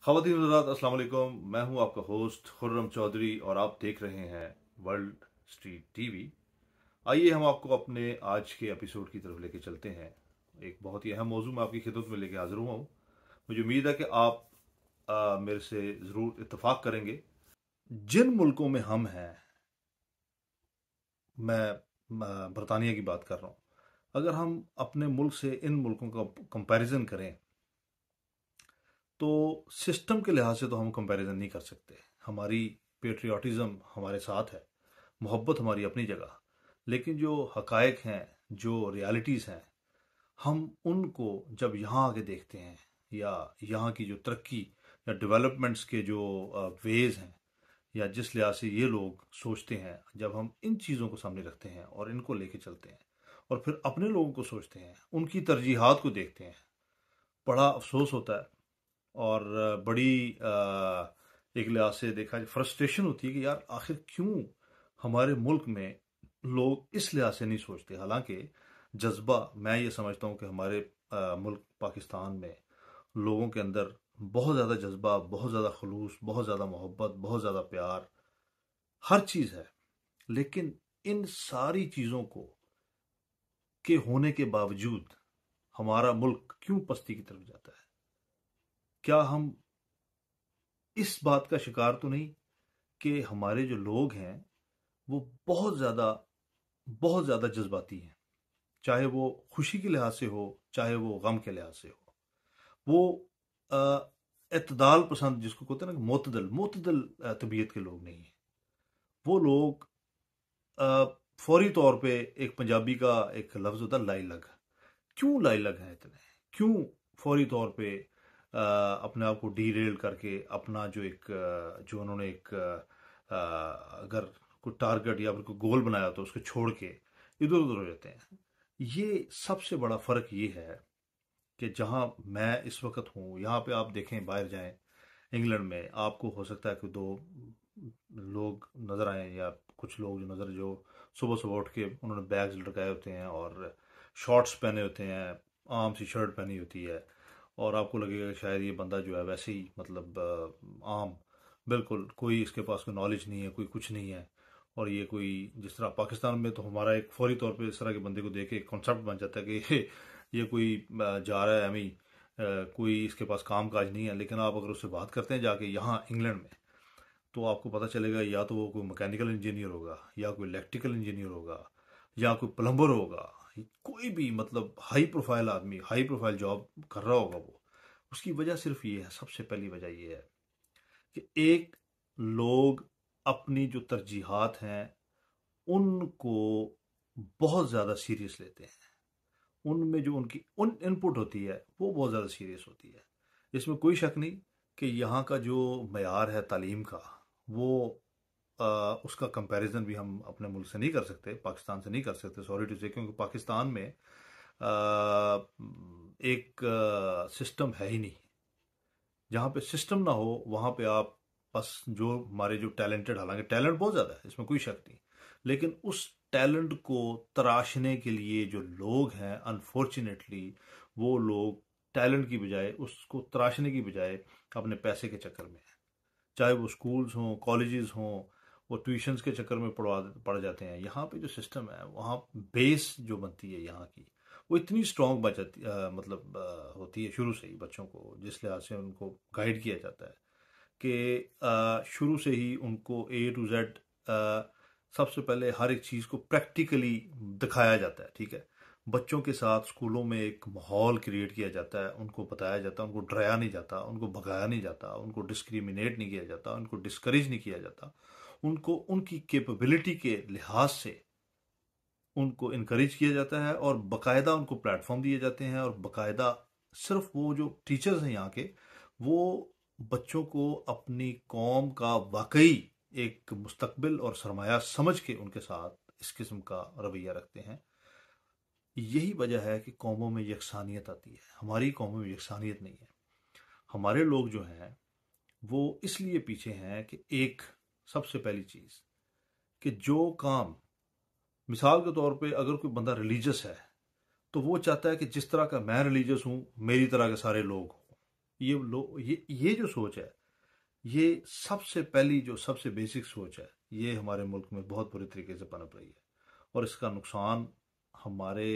ख़वातीन हज़रात अस्सलाम वालेकुम। मैं हूं आपका होस्ट खुर्रम चौधरी और आप देख रहे हैं वर्ल्ड स्ट्रीट टीवी। आइए हम आपको अपने आज के एपिसोड की तरफ लेके चलते हैं। एक बहुत ही अहम मौजूद मैं आपकी खिदमत में लेके हाजिर हुआ हूँ। मुझे उम्मीद है कि आप मेरे से ज़रूर इत्तेफाक करेंगे। जिन मुल्कों में हम हैं, मैं बरतानिया की बात कर रहा हूँ, अगर हम अपने मुल्क से इन मुल्कों का कंपैरिजन करें तो सिस्टम के लिहाज से तो हम कंपैरिजन नहीं कर सकते। हमारी पेट्रियाटिज्म हमारे साथ है, मोहब्बत हमारी अपनी जगह, लेकिन जो हकायक हैं, जो रियलिटीज़ हैं, हम उनको जब यहाँ आके देखते हैं या यहाँ की जो तरक्की या डेवलपमेंट्स के जो वेज हैं या जिस लिहाज से ये लोग सोचते हैं, जब हम इन चीज़ों को सामने रखते हैं और इनको लेके चलते हैं और फिर अपने लोगों को सोचते हैं, उनकी तरजीहात को देखते हैं, बड़ा अफसोस होता है। और बड़ी एक लिहाज से देखा फ्रस्ट्रेशन होती है कि यार आखिर क्यों हमारे मुल्क में लोग इस लिहाज से नहीं सोचते। हालांकि जज्बा मैं ये समझता हूँ कि हमारे मुल्क पाकिस्तान में लोगों के अंदर बहुत ज़्यादा जज्बा, बहुत ज़्यादा खलूस, बहुत ज़्यादा मोहब्बत, बहुत ज़्यादा प्यार, हर चीज़ है। लेकिन इन सारी चीज़ों को के होने के बावजूद हमारा मुल्क क्यों पस्ती की तरफ जाता है? क्या हम इस बात का शिकार तो नहीं कि हमारे जो लोग हैं वो बहुत ज़्यादा जज्बाती हैं, चाहे वो खुशी के लिहाज से हो, चाहे वो गम के लिहाज से हो। वो इत्तदाल पसंद जिसको कहते हैं ना, मोतदल मोतदल तबीयत के लोग नहीं हैं। वो लोग फौरी तौर पे, एक पंजाबी का एक लफ्ज़ होता है लाइलग, क्यों लाइलग हैं इतने, क्यों फौरी तौर पे अपने आप को डीरेल करके अपना जो एक जो उन्होंने एक अगर कोई टारगेट या फिर कोई गोल बनाया तो उसको छोड़ के इधर उधर हो जाते हैं। ये सबसे बड़ा फ़र्क ये है कि जहाँ मैं इस वक्त हूँ, यहाँ पे आप देखें, बाहर जाएं, इंग्लैंड में आपको हो सकता है कि दो लोग नज़र आए या कुछ लोग जो नज़र, जो सुबह सुबह उठ के उन्होंने बैग्स लटकाए होते हैं और शॉर्ट्स पहने होते हैं, आम सी शर्ट पहनी होती है, और आपको लगेगा कि शायद ये बंदा जो है वैसे ही, मतलब आम, बिल्कुल कोई इसके पास कोई नॉलेज नहीं है, कोई कुछ नहीं है। और ये कोई, जिस तरह पाकिस्तान में तो हमारा एक फौरी तौर पे इस तरह के बंदे को देख के एक कॉन्सेप्ट बन जाता है कि ये कोई जा रहा है हमें, कोई इसके पास काम काज नहीं है। लेकिन आप अगर उससे बात करते हैं जाके यहाँ इंग्लैंड में, तो आपको पता चलेगा या तो वो कोई मैकेनिकल इंजीनियर होगा, या कोई इलेक्ट्रिकल इंजीनियर होगा, या कोई प्लम्बर होगा, कोई भी मतलब हाई प्रोफाइल आदमी, हाई प्रोफाइल जॉब कर रहा होगा वो। उसकी वजह सिर्फ ये है, सबसे पहली वजह ये है कि एक, लोग अपनी जो तरजीहात हैं उनको बहुत ज़्यादा सीरियस लेते हैं। उनमें जो उनकी उन इनपुट होती है वो बहुत ज़्यादा सीरियस होती है। इसमें कोई शक नहीं कि यहाँ का जो मयार है तालीम का, वो उसका कंपैरिजन भी हम अपने मुल्क से नहीं कर सकते, पाकिस्तान से नहीं कर सकते, सॉरी टू से, क्योंकि पाकिस्तान में एक सिस्टम है ही नहीं। जहाँ पे सिस्टम ना हो वहाँ पे आप बस जो हमारे जो टैलेंटेड, हालांकि टैलेंट बहुत ज़्यादा है, इसमें कोई शक नहीं, लेकिन उस टैलेंट को तराशने के लिए जो लोग हैं, अनफॉर्चुनेटली वो लोग टैलेंट की बजाय, उसको तराशने की बजाय अपने पैसे के चक्कर में हैं। चाहे वो स्कूल्स हों, कॉलेजेस हों, वो ट्यूशन्स के चक्कर में पड़ जाते हैं। यहाँ पे जो सिस्टम है, वहाँ बेस जो बनती है यहाँ की, वो इतनी स्ट्रांग बच जाती, मतलब होती है शुरू से ही बच्चों को, जिस लिहाज से उनको गाइड किया जाता है कि शुरू से ही उनको A to Z सबसे पहले हर एक चीज़ को प्रैक्टिकली दिखाया जाता है। ठीक है, बच्चों के साथ स्कूलों में एक माहौल क्रिएट किया जाता है, उनको बताया जाता है, उनको डराया नहीं जाता, उनको भगाया नहीं जाता, उनको डिस्क्रिमिनेट नहीं किया जाता, उनको डिस्करेज नहीं किया जाता, उनको उनकी कैपेबिलिटी के लिहाज से उनको इनक्रेज किया जाता है, और बाकायदा उनको प्लेटफॉर्म दिए जाते हैं, और बाकायदा सिर्फ वो जो टीचर्स हैं यहाँ के, वो बच्चों को अपनी कौम का वाकई एक मुस्तकबिल और सरमाया समझ के उनके साथ इस किस्म का रवैया रखते हैं। यही वजह है कि कौमों में यकसानियत आती है, हमारी कौमों में यकसानियत नहीं है। हमारे लोग जो हैं वो इसलिए पीछे हैं कि एक, सबसे पहली चीज़, कि जो काम, मिसाल के तौर पे अगर कोई बंदा रिलीजियस है तो वो चाहता है कि जिस तरह का मैं रिलीजियस हूँ, मेरी तरह के सारे लोग हों। ये जो सोच है, ये सबसे पहली जो सबसे बेसिक सोच है, ये हमारे मुल्क में बहुत बुरी तरीके से पनप रही है। और इसका नुकसान हमारे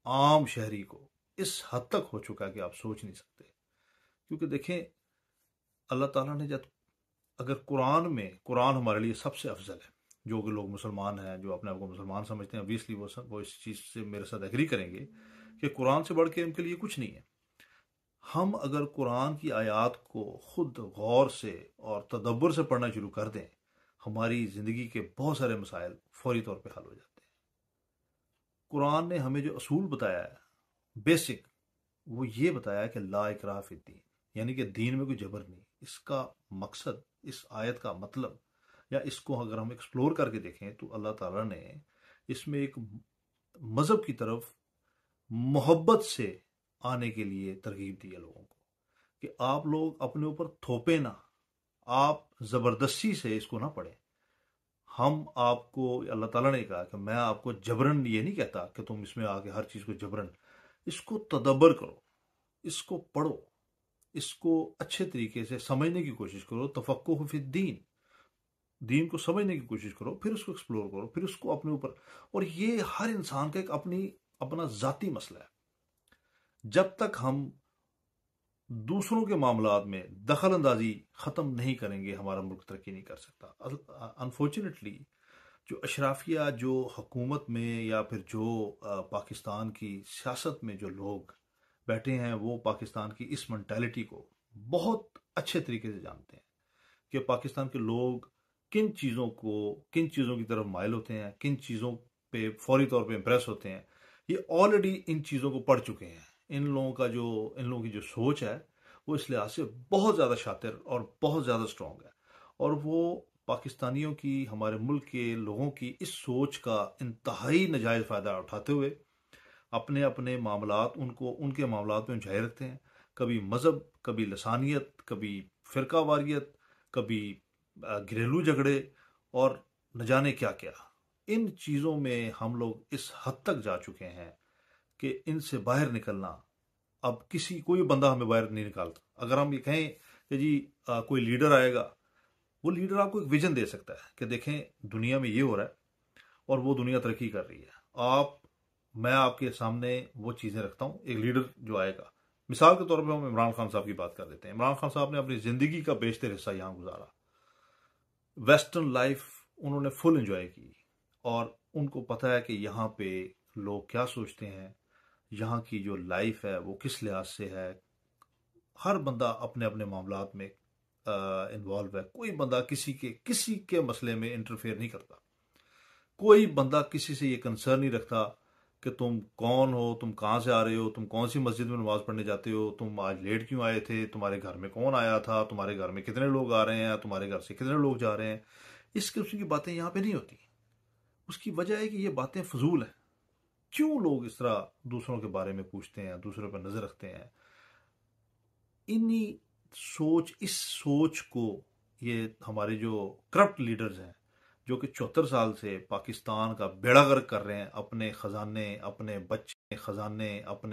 आम शहरी को इस हद तक हो चुका है कि आप सोच नहीं सकते। क्योंकि देखें, अल्लाह ताला ने जब, अगर कुरान हमारे लिए सबसे अफजल है, जो कि लोग मुसलमान हैं, जो अपने आप को मुसलमान समझते हैं, ऑब्वियसली वो इस चीज़ से मेरे साथ एग्री करेंगे कि कुरान से बढ़ के उनके लिए कुछ नहीं है। हम अगर कुरान की आयत को खुद गौर से और तदब्बर से पढ़ना शुरू कर दें, हमारी ज़िंदगी के बहुत सारे मसाइल फौरी तौर पे हल हो जाते हैं। कुरान ने हमें जो असूल बताया है बेसिक, वो ये बताया कि ला इकराह फिद्दीन, यानी कि दीन में कोई जबर नहीं। इसका मकसद, इस आयत का मतलब, या इसको अगर हम एक्सप्लोर करके देखें तो अल्लाह ताला ने इसमें एक मज़हब की तरफ मोहब्बत से आने के लिए तरगीब दी है लोगों को, कि आप लोग अपने ऊपर थोपे ना, आप ज़बरदस्ती से इसको ना पढ़ें। हम आपको, अल्लाह ताला ने कहा कि मैं आपको जबरन ये नहीं कहता कि तुम इसमें आके हर चीज़ को जबरन, इसको तदब्बर करो, इसको पढ़ो, इसको अच्छे तरीके से समझने की कोशिश करो। तफक्कुह फी दीन, दीन को समझने की कोशिश करो, फिर उसको एक्सप्लोर करो, फिर उसको अपने ऊपर। और ये हर इंसान का एक अपना ज़ाती मसला है। जब तक हम दूसरों के मामलात में दखल अंदाजी ख़त्म नहीं करेंगे, हमारा मुल्क तरक्की नहीं कर सकता। अनफॉर्चुनेटली जो अशराफिया, जो हुकूमत में, या फिर जो पाकिस्तान की सियासत में जो लोग बैठे हैं, वो पाकिस्तान की इस मेंटालिटी को बहुत अच्छे तरीके से जानते हैं कि पाकिस्तान के लोग किन चीज़ों की तरफ माइल होते हैं, किन चीज़ों पे फौरी तौर पे इम्प्रेस होते हैं। ये ऑलरेडी इन चीज़ों को पढ़ चुके हैं। इन लोगों की जो सोच है, वो इस लिहाज से बहुत ज़्यादा शातिर और बहुत ज़्यादा स्ट्रॉन्ग है। और वो पाकिस्तानियों की, हमारे मुल्क के लोगों की इस सोच का इंतहाई नाजायज़ फ़ायदा उठाते हुए अपने अपने मामलात, उनको उनके मामलात में उलझाए रखते हैं। कभी मज़हब, कभी लसानियत, कभी फ़िरका वारियत, कभी घरेलू झगड़े, और न जाने क्या क्या। इन चीज़ों में हम लोग इस हद तक जा चुके हैं कि इनसे बाहर निकलना, अब कोई बंदा हमें बाहर नहीं निकालता। अगर हम ये कहें कि जी कोई लीडर आएगा, वो लीडर आपको एक विजन दे सकता है कि देखें दुनिया में ये हो रहा है और वो दुनिया तरक्की कर रही है। मैं आपके सामने वो चीज़ें रखता हूँ। एक लीडर जो आएगा, मिसाल के तौर पे हम इमरान खान साहब की बात कर देते हैं। इमरान खान साहब ने अपनी ज़िंदगी का बेशतर हिस्सा यहाँ गुजारा, वेस्टर्न लाइफ उन्होंने फुल एंजॉय की, और उनको पता है कि यहाँ पे लोग क्या सोचते हैं, यहाँ की जो लाइफ है वो किस लिहाज से है। हर बंदा अपने अपने मामलात में इन्वॉल्व है। कोई बंदा किसी के मसले में इंटरफेयर नहीं करता। कोई बंदा किसी से ये कंसर्न नहीं रखता कि तुम कौन हो, तुम कहाँ से आ रहे हो, तुम कौन सी मस्जिद में नमाज पढ़ने जाते हो, तुम आज लेट क्यों आए थे, तुम्हारे घर में कौन आया था, तुम्हारे घर में कितने लोग आ रहे हैं, तुम्हारे घर से कितने लोग जा रहे हैं। इस किस्म की बातें यहाँ पे नहीं होती। उसकी वजह है कि ये बातें फजूल हैं। क्यों लोग इस तरह दूसरों के बारे में पूछते हैं, दूसरों पर नजर रखते हैं। इस सोच को ये हमारे जो करप्ट लीडर्स हैं, जो कि 74 साल से पाकिस्तान का बेड़ा गर्क कर रहे हैं, अपने खजाने, अपने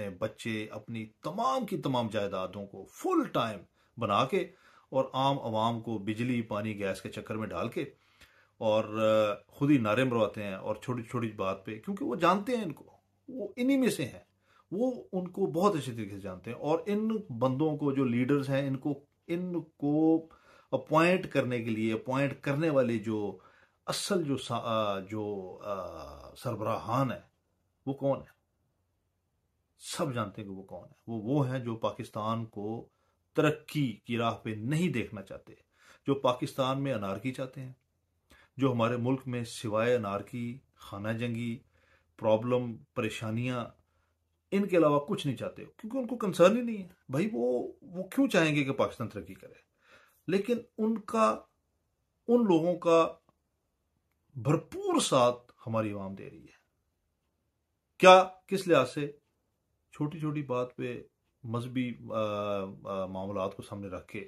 बच्चे, अपनी तमाम की तमाम जायदादों को फुल टाइम बना के, और आम आवाम को बिजली, पानी, गैस के चक्कर में डाल के, और खुद ही नारे मरवाते हैं। और छोटी छोटी बात पे, क्योंकि वो जानते हैं इनको, वो इन्हीं में से हैं, वो उनको बहुत अच्छे तरीके से जानते हैं। और इन बंदों को, जो लीडर्स हैं, इनको इनको अपॉइंट करने के लिए, अपॉइंट करने वाले जो असल सरबराहान है, वो कौन है? सब जानते हैं कि वो कौन है। वो हैं जो पाकिस्तान को तरक्की की राह पे नहीं देखना चाहते, जो पाकिस्तान में अनारकी चाहते हैं, जो हमारे मुल्क में सिवाय अनारकी, खाना जंगी, प्रॉब्लम, परेशानियां, इनके अलावा कुछ नहीं चाहते। क्योंकि उनको कंसर्न ही नहीं है भाई। वो क्यों चाहेंगे कि पाकिस्तान तरक्की करे? लेकिन उन लोगों का भरपूर साथ हमारी आवाम दे रही है। क्या? किस लिहाज से? छोटी छोटी बात पे मजहबी मामलात को सामने रख के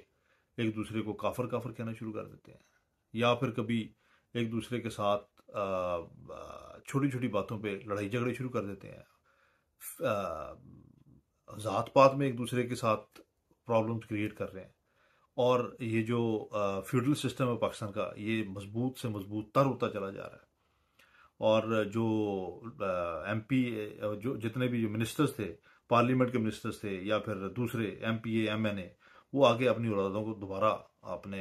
एक दूसरे को काफर काफर कहना शुरू कर देते हैं, या फिर कभी एक दूसरे के साथ छोटी छोटी बातों पे लड़ाई झगड़े शुरू कर देते हैं। जात पात में एक दूसरे के साथ प्रॉब्लम्स क्रिएट कर रहे हैं। और ये जो फ्यूडल सिस्टम है पाकिस्तान का, ये मजबूत से मजबूत तर होता चला जा रहा है। और जो एमपी, जो जितने भी जो मिनिस्टर्स थे, पार्लियामेंट के मिनिस्टर्स थे या फिर दूसरे एमपीए एमएनए, वो आगे अपनी औलादों को दोबारा अपने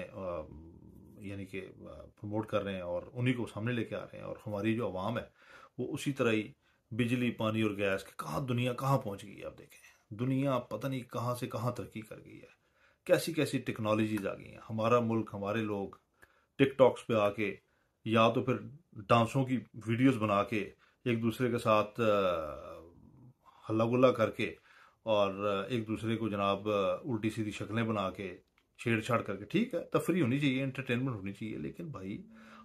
यानी कि प्रमोट कर रहे हैं और उन्हीं को सामने लेके आ रहे हैं। और हमारी जो आवाम है वो उसी तरह ही बिजली पानी और गैस के कहाँ दुनिया कहाँ पहुंच गई है। आप देखें दुनिया पता नहीं कहाँ से कहाँ तरक्की कर गई है, कैसी कैसी टेक्नोलॉजीज आ गई हैं। हमारा मुल्क, हमारे लोग टिकटॉक्स पे आके या तो फिर डांसों की वीडियोस बना के एक दूसरे के साथ हल्ला गुल्ला करके और एक दूसरे को जनाब उल्टी सीधी शक्लें बना के छेड़छाड़ करके, ठीक है तफरी होनी चाहिए, एंटरटेनमेंट होनी चाहिए, लेकिन भाई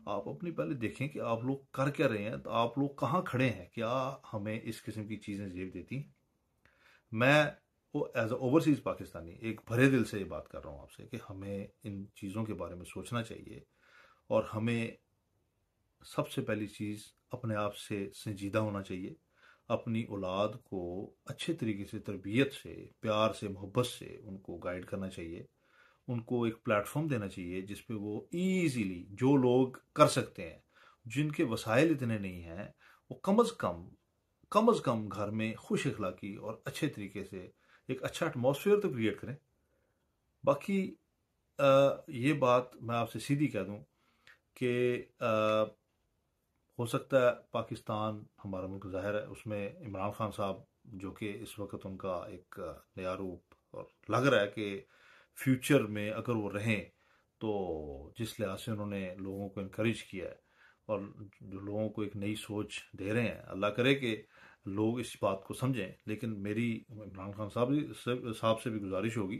आप अपनी पहले देखें कि आप लोग कर क्या रहे हैं, तो आप लोग कहाँ खड़े हैं, क्या हमें इस किस्म की चीज़ें जेब देती हैं। मैं वो एज अ ओवरसीज पाकिस्तानी एक भरे दिल से ये बात कर रहा हूँ आपसे कि हमें इन चीज़ों के बारे में सोचना चाहिए। और हमें सबसे पहली चीज़ अपने आप से संजीदा होना चाहिए। अपनी औलाद को अच्छे तरीके से तरबियत से, प्यार से, मोहब्बत से उनको गाइड करना चाहिए। उनको एक प्लेटफॉर्म देना चाहिए जिस पे वो ईजीली, जो लोग कर सकते हैं, जिनके वसाइल इतने नहीं हैं, वो कम अज़ कम घर में खुश अखलाकी और अच्छे तरीके से एक अच्छा एटमॉस्फेयर तो क्रिएट करें। बाकी ये बात मैं आपसे सीधी कह दूं कि हो सकता है पाकिस्तान, हमारा मुल्क ज़ाहिर है, उसमें इमरान खान साहब जो कि इस वक्त उनका एक नया रूप और लग रहा है कि फ्यूचर में अगर वो रहें तो जिस लिहाज से उन्होंने लोगों को इनक्रेज किया है और जो लोगों को एक नई सोच दे रहे हैं, अल्लाह करे कि लोग इस बात को समझें। लेकिन मेरी इमरान खान साहब से भी गुजारिश होगी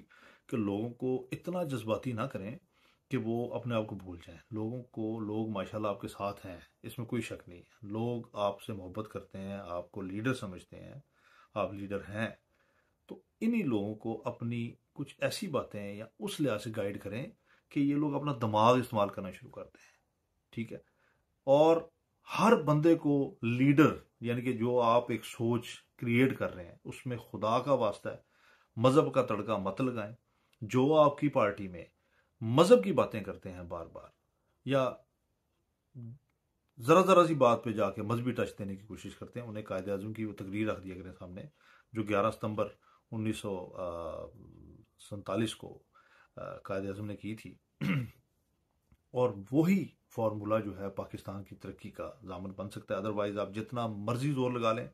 कि लोगों को इतना जज्बाती ना करें कि वो अपने आप को भूल जाएं। लोगों को, लोग माशाल्लाह आपके साथ हैं, इसमें कोई शक नहीं है। लोग आपसे मोहब्बत करते हैं, आपको लीडर समझते हैं, आप लीडर हैं। तो इन्हीं लोगों को अपनी कुछ ऐसी बातें या उस लिहाज से गाइड करें कि ये लोग अपना दिमाग इस्तेमाल करना शुरू करते हैं, ठीक है। और हर बंदे को लीडर, यानी कि जो आप एक सोच क्रिएट कर रहे हैं उसमें खुदा का वास्ता है, मजहब का तड़का मत लगाएं। जो आपकी पार्टी में मजहब की बातें करते हैं बार बार, या जरा जरा सी बात पे जाके मजहबी टच देने की कोशिश करते हैं, उन्हें कायदे आजम की वो तकरीर रख दिया करें सामने, जो 11 सितंबर 1947 को कायदे आजम ने की थी। और वही फार्मूला जो है पाकिस्तान की तरक्की का दामन बन सकता है। अदरवाइज आप जितना मर्जी जोर लगा लें,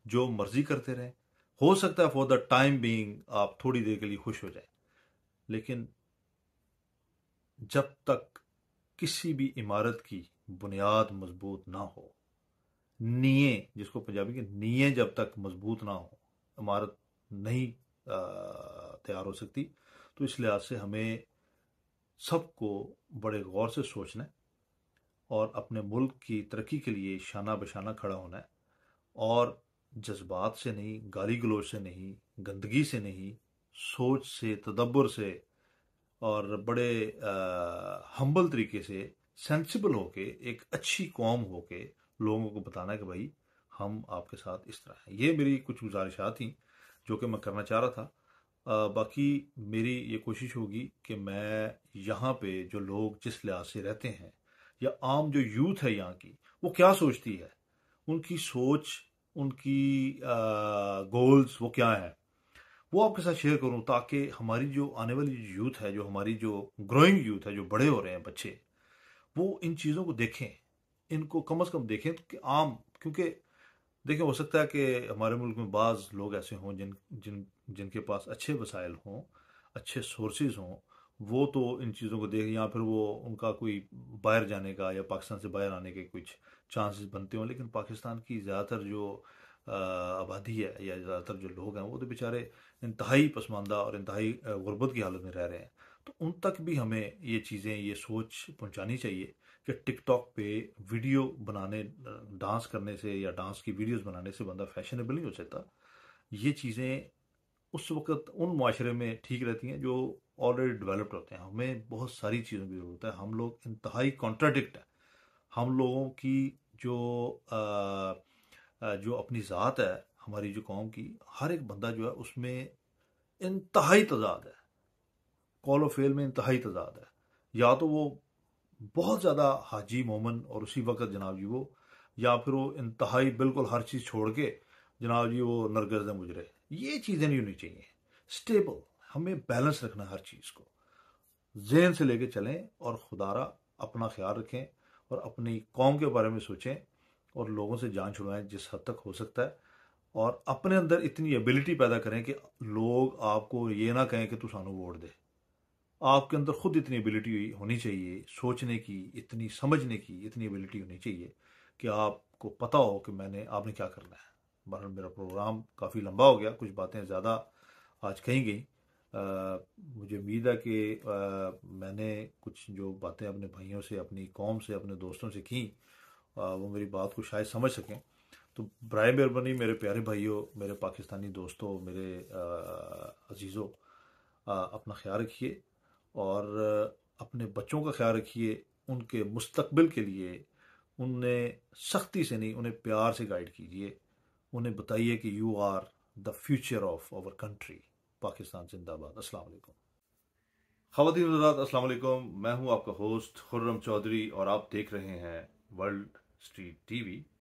जो मर्जी करते रहें, हो सकता है फॉर द टाइम बीइंग आप थोड़ी देर के लिए खुश हो जाए, लेकिन जब तक किसी भी इमारत की बुनियाद मजबूत ना हो, नीयें, जिसको पंजाबी के नीयें जब तक मजबूत ना हो, इमारत नहीं तैयार हो सकती। तो इस लिहाज से हमें सबको बड़े गौर से सोचना है और अपने मुल्क की तरक्की के लिए शाना बशाना खड़ा होना है। और जज्बात से नहीं, गाली गलौज से नहीं, गंदगी से नहीं, सोच से, तदब्बर से और बड़े हम्बल तरीके से, सेंसिबल होके, एक अच्छी कौम होके लोगों को बताना है कि भाई हम आपके साथ इस तरह हैं। ये मेरी कुछ गुजारिशात थी जो कि मैं करना चाह रहा था। बाकी मेरी ये कोशिश होगी कि मैं यहाँ पे जो लोग जिस लिहाज से रहते हैं, या आम जो यूथ है यहाँ की, वो क्या सोचती है, उनकी सोच, उनकी गोल्स वो क्या है, वो आपके साथ शेयर करूं, ताकि हमारी जो आने वाली यूथ है, जो हमारी जो ग्रोइंग यूथ है, जो बड़े हो रहे हैं बच्चे, वो इन चीज़ों को देखें, इनको कम से कम देखें कि आम, क्योंकि देखें हो सकता है कि हमारे मुल्क में बाज़ लोग ऐसे हों जिनके पास अच्छे वसाइल हों, अच्छे सोर्सेज हों, वो तो इन चीज़ों को देख, या फिर वो उनका कोई बाहर जाने का या पाकिस्तान से बाहर आने के कुछ चांसेस बनते हों। लेकिन पाकिस्तान की ज़्यादातर जो आबादी है या ज़्यादातर जो लोग हैं, वो तो बेचारे इंतहाई पसमानदा और इंतहाई गुर्बत की हालत में रह रहे हैं। तो उन तक भी हमें ये चीज़ें, ये सोच पहुंचानी चाहिए कि टिकटॉक पे वीडियो बनाने, डांस करने से या डांस की वीडियोस बनाने से बंदा फैशनेबल नहीं हो सकता। ये चीज़ें उस वक्त उन माशरे में ठीक रहती हैं जो ऑलरेडी डेवलप्ड होते हैं। हमें बहुत सारी चीज़ों की ज़रूरत है। हम लोग इंतहाई कॉन्ट्राडिक्ट है। हम लोगों की जो जो अपनी ज़ात है, हमारी जो कौम की, हर एक बंदा जो है उसमें इंतहाई तजाद है। कौल व फेल में इंतहाई तजाद है। या तो वो बहुत ज़्यादा हाजी मोमन और उसी वक्त जनाब जी वो, या फिर वो इंतहाई बिल्कुल हर चीज़ छोड़ के जनाब जी वो नरगज़ मुजरे। ये चीज़ें नहीं होनी चाहिए। स्टेबल, हमें बैलेंस रखना है हर चीज़ को, जहन से लेके चलें और खुदारा अपना ख्याल रखें और अपनी कौम के बारे में सोचें और लोगों से जान छुड़वाएं जिस हद तक हो सकता है, और अपने अंदर इतनी एबिलिटी पैदा करें कि लोग आपको ये ना कहें कि तू सानू वोट दे। आपके अंदर खुद इतनी एबिलिटी होनी चाहिए, सोचने की, इतनी समझने की इतनी एबिलिटी होनी चाहिए कि आपको पता हो कि आपने क्या करना है। बहरहाल मेरा प्रोग्राम काफ़ी लंबा हो गया, कुछ बातें ज़्यादा आज कही गई। मुझे उम्मीद है कि मैंने कुछ जो बातें अपने भाइयों से, अपनी कौम से, अपने दोस्तों से की, वो मेरी बात को शायद समझ सकें। तो बराए मेहरबानी मेरे प्यारे भाइयों, मेरे पाकिस्तानी दोस्तों, मेरे अजीज़ों, अपना ख्याल रखिए और अपने बच्चों का ख्याल रखिए। उनके मुस्तकबिल के लिए उन्हें सख्ती से नहीं, उन्हें प्यार से गाइड कीजिए। उन्हें बताइए कि you are the future of our country. Pakistan जिंदाबाद। अस्सलाम वालेकुम। ख़वातीन और हज़रात, अस्सलाम वालेकुम। मैं हूं आपका होस्ट खुर्रम चौधरी और आप देख रहे हैं वर्ल्ड स्ट्रीट टीवी।